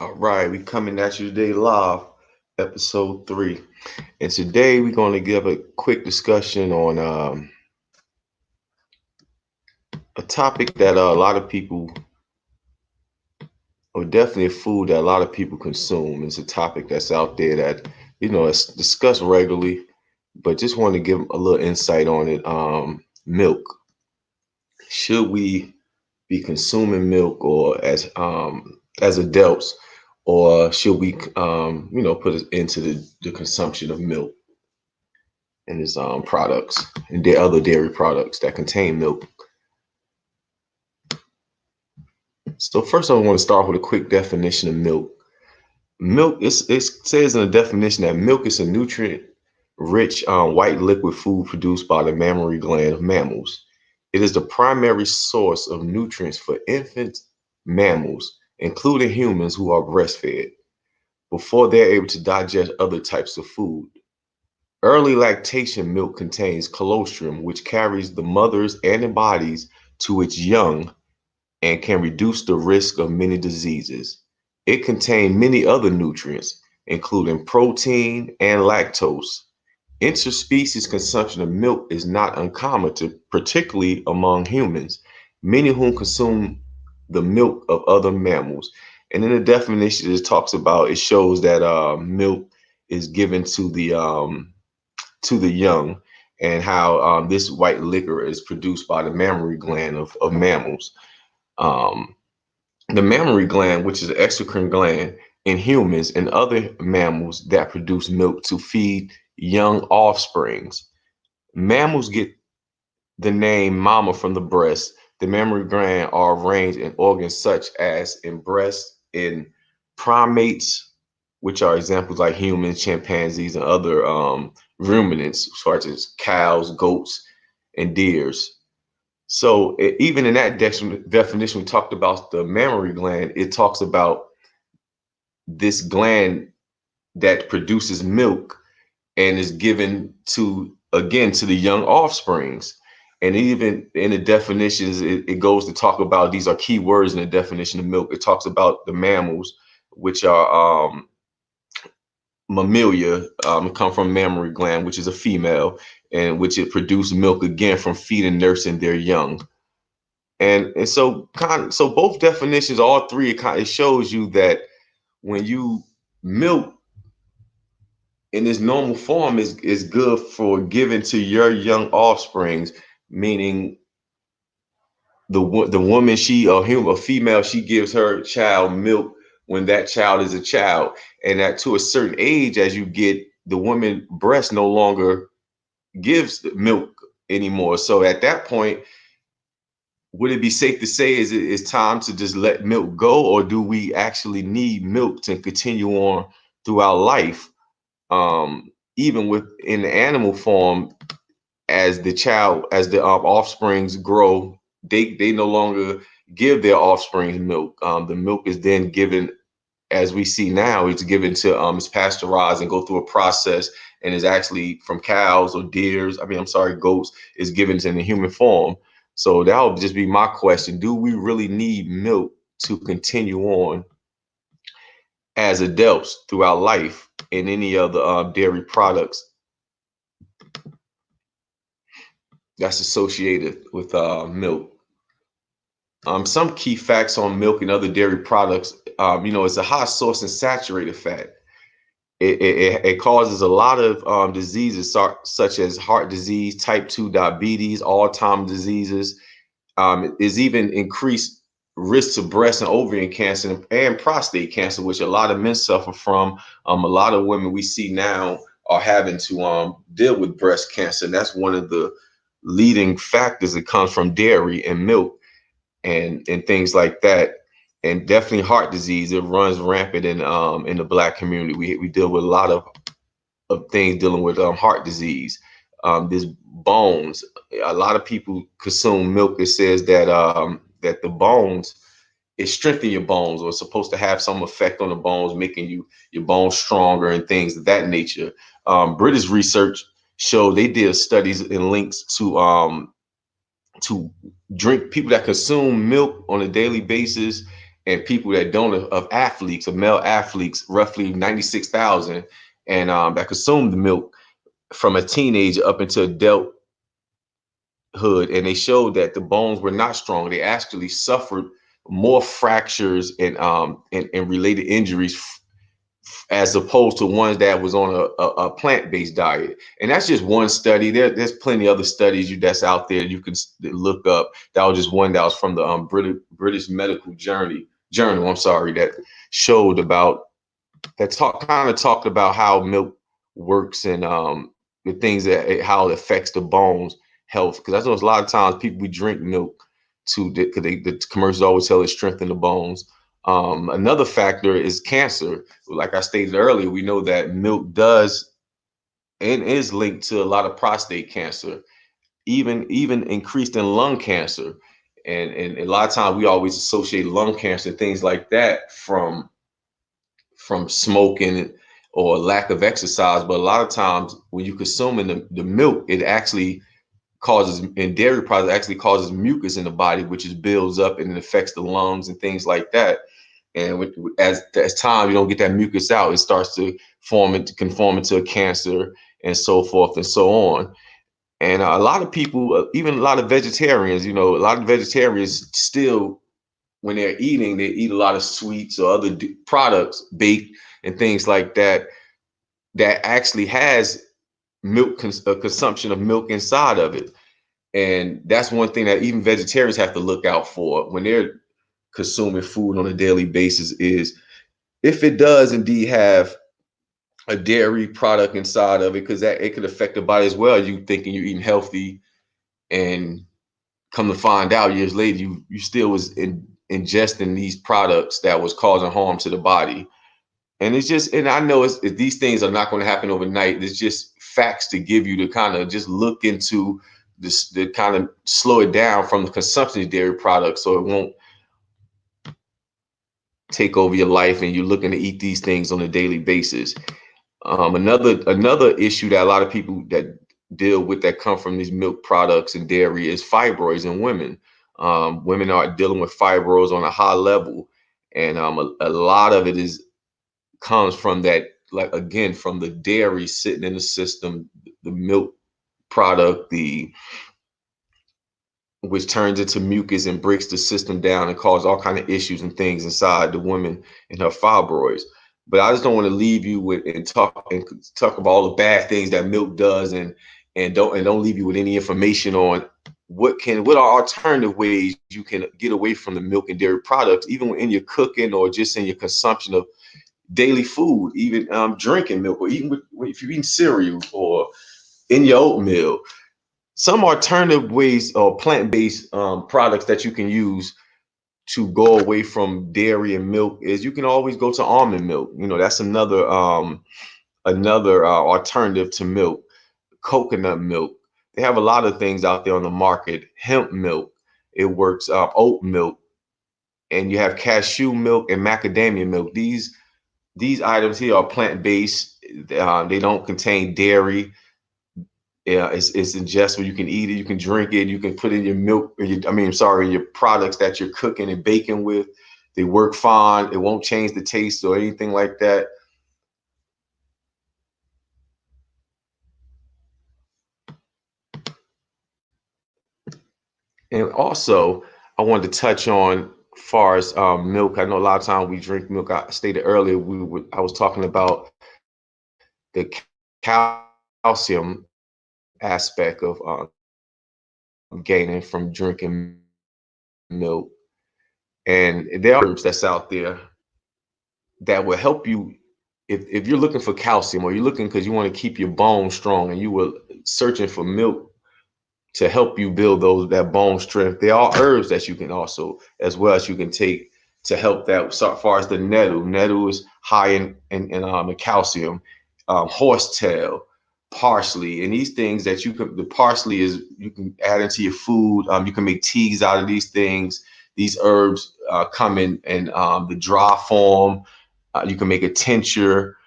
All right, we coming at you today live, episode 3. And today we're going to give a quick discussion on a topic that a lot of people, or definitely a food that a lot of people consume. It's a topic that's out there that, it's discussed regularly, but just want to give a little insight on it. Milk. Should we be consuming milk or as adults, or should we, put it into the consumption of milk and its products and the other dairy products that contain milk? So first, I want to start with a quick definition of milk. Milk it says in the definition that milk is a nutrient-rich white liquid food produced by the mammary gland of mammals. It is the primary source of nutrients for infant mammals, including humans who are breastfed, before they're able to digest other types of food. Early lactation milk contains colostrum, which carries the mother's antibodies to its young and can reduce the risk of many diseases. It contains many other nutrients, including protein and lactose. Interspecies consumption of milk is not uncommon, particularly among humans, many of whom consume the milk of other mammals. And in the definition, it shows that milk is given to the young, and how this white liquor is produced by the mammary gland of mammals. Um, the mammary gland, which is an exocrine gland in humans and other mammals that produce milk to feed young offsprings. Mammals get the name mama from the breast. The mammary gland are arranged in organs such as in breast, in primates, which are examples like humans, chimpanzees, and other ruminants, such as cows, goats, and deers. So even in that definition, we talked about the mammary gland. It talks about this gland that produces milk and is given to, again, to the young offsprings. And even in the definitions, it goes to talk about, these are key words in the definition of milk. It talks about the mammals, which are mammalia, come from mammary gland, which is a female, and which it produces milk again from feeding and nursing their young. And so both definitions, all three, it shows you that when you milk in its normal form is good for giving to your young offsprings, meaning the woman, a female, she gives her child milk when that child is a child, and that to a certain age, as you get, the woman breast no longer gives milk anymore. So at that point, would it be safe to say it's time to just let milk go, or do we actually need milk to continue on throughout life? Even within the animal form, as the offsprings grow, they no longer give their offsprings milk. The milk is then given, as we see now, it's given to it's pasteurized and go through a process, and is actually from cows or deers. I'm sorry, goats, is given in the human form. So that would just be my question: do we really need milk to continue on as adults throughout life, and any other dairy products that's associated with milk? Some key facts on milk and other dairy products: it's a high source in saturated fat. It causes a lot of diseases, such as heart disease, type 2 diabetes, Alzheimer's diseases. It is even increased risk of breast and ovarian cancer and prostate cancer, which a lot of men suffer from. A lot of women we see now are having to deal with breast cancer, and that's one of the leading factors that comes from dairy and milk and things like that. And definitely heart disease, it runs rampant in the Black community. We deal with a lot of things dealing with heart disease. There's bones. A lot of people consume milk. It says that the bones, it strengthens your bones, or it's supposed to have some effect on the bones, making your bones stronger and things of that nature. British research showed, they did studies and links to drink, people that consume milk on a daily basis, and people that don't, of athletes, of male athletes, roughly 96,000, and that consume the milk from a teenager up into adulthood, and they showed that the bones were not strong. They actually suffered more fractures and related injuries as opposed to ones that was on a plant-based diet. And that's just one study. There's plenty of other studies that's out there you can look up. That was just one that was from the British Medical Journal. I'm sorry, that showed about that talked about how milk works and the things how it affects the bones health. Because I know a lot of times people we drink milk because the commercials always tell it strengthen the bones. Another factor is cancer. Like I stated earlier, we know that milk does and is linked to a lot of prostate cancer, even increased in lung cancer. And a lot of times we always associate lung cancer, things like that, from smoking or lack of exercise. But a lot of times when you consuming the milk, it actually causes, in dairy products, actually causes mucus in the body, which is builds up and it affects the lungs and things like that. And as time you don't get that mucus out, it starts to conform into a cancer and so forth and so on. And a lot of people, even a lot of vegetarians, a lot of vegetarians still, when they're eating, they eat a lot of sweets or other products, baked and things like that, that actually has consumption of milk inside of it. And that's one thing that even vegetarians have to look out for when they're consuming food on a daily basis, is if it does indeed have a dairy product inside of it, because that it could affect the body as well. You thinking you're eating healthy, and come to find out years later, you still was ingesting these products that was causing harm to the body. And it's just, and I know these things are not going to happen overnight. It's just facts to give you to kind of just look into this, to kind of slow it down from the consumption of dairy products, so it won't take over your life and you're looking to eat these things on a daily basis. Another issue that a lot of people that deal with that come from these milk products and dairy is fibroids in women. Women are dealing with fibroids on a high level, and a lot of it comes from that, like again, from the dairy sitting in the system, the milk product, which turns into mucus and breaks the system down and cause all kind of issues and things inside the woman and her fibroids. But I just don't want to leave you with and talk about all the bad things that milk does, and don't leave you with any information on what are alternative ways you can get away from the milk and dairy products, even in your cooking or just in your consumption of daily food, even drinking milk, or even if you're eating cereal or in your oatmeal. Some alternative ways or plant-based products that you can use to go away from dairy and milk is you can always go to almond milk. That's another alternative to milk. Coconut milk. They have a lot of things out there on the market. Hemp milk, it works. Oat milk, and you have cashew milk and macadamia milk. These items here are plant-based. They don't contain dairy. Yeah, it's ingestible. You can eat it, you can drink it, you can put in your milk, your products that you're cooking and baking with. They work fine. It won't change the taste or anything like that. And also, I wanted to touch on far as milk. I know a lot of times we drink milk. I stated earlier I was talking about the calcium aspect of gaining from drinking milk. And there are herbs that's out there that will help you if you're looking for calcium, or you're looking because you want to keep your bones strong, and you were searching for milk to help you build that bone strength. There are herbs that you can also, as well as you can take to help that. So far as the nettle is high in calcium. Horsetail, parsley, and these things that the parsley you can add into your food. You can make teas out of these things. These herbs come in the dry form. You can make a tincture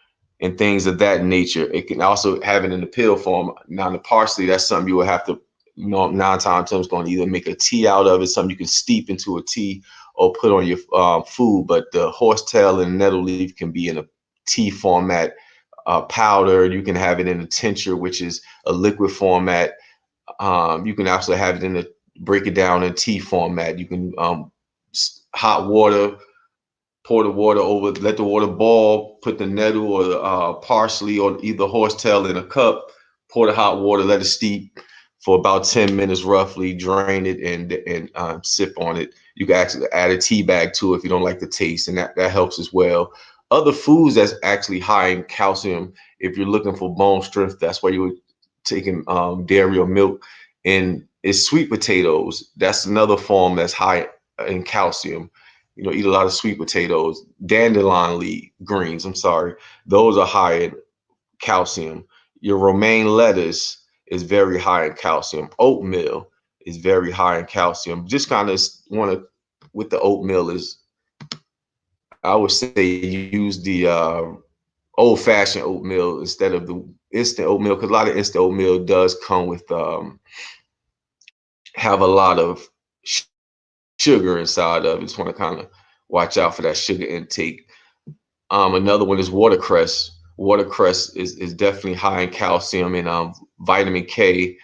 and things of that nature. It can also have it in the pill form. Now, the parsley, that's something you will have to, 9 times 10 is going to either make a tea out of it, something you can steep into a tea, or put on your food. But the horsetail and nettle leaf can be in a tea format, powder. You can have it in a tincture, which is a liquid format. You can also have it in a break it down in tea format. You can hot water, pour the water over, let the water boil, put the nettle or the parsley or either horsetail in a cup, pour the hot water, let it steep for about 10 minutes roughly, drain it and sip on it. You can actually add a tea bag to it if you don't like the taste, and that helps as well. Other foods that's actually high in calcium, if you're looking for bone strength, that's why you're taking dairy or milk, and it's sweet potatoes. That's another form that's high in calcium. Eat a lot of sweet potatoes, dandelion leaf greens. I'm sorry, those are high in calcium. Your romaine lettuce is very high in calcium. Oatmeal is very high in calcium. Just kind of want to, with the oatmeal is, I would say use the old-fashioned oatmeal instead of the instant oatmeal, because a lot of instant oatmeal does come with have a lot of sugar inside of it. Just want to kind of watch out for that sugar intake. Another one is watercress. Watercress is definitely high in calcium and vitamin K,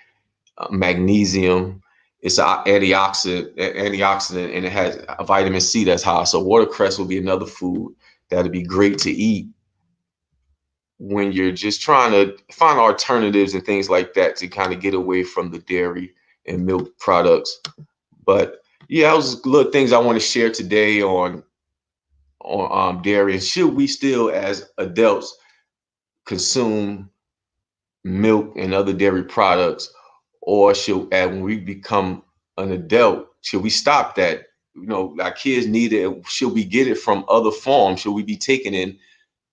magnesium. It's an antioxidant, and it has a vitamin C that's high. So watercress will be another food that'd be great to eat when you're just trying to find alternatives and things like that to kind of get away from the dairy and milk products. But yeah, those little things I want to share today on dairy. And should we still, as adults, consume milk and other dairy products, or should, and when we become an adult, should we stop that? Our kids need it. Should we get it from other forms? Should we be taking in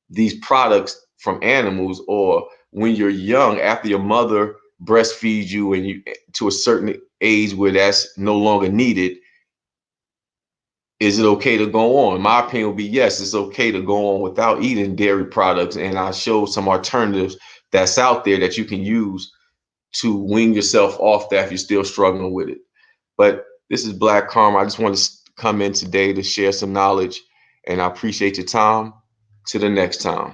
these products from animals, or when you're young, after your mother breastfeeds you and you to a certain age where that's no longer needed, is it okay to go on? My opinion would be yes, it's okay to go on without eating dairy products. And I showed some alternatives that's out there that you can use to wean yourself off that if you're still struggling with it. But this is Black Karma. I just want to come in today to share some knowledge, and I appreciate your time. To the next time.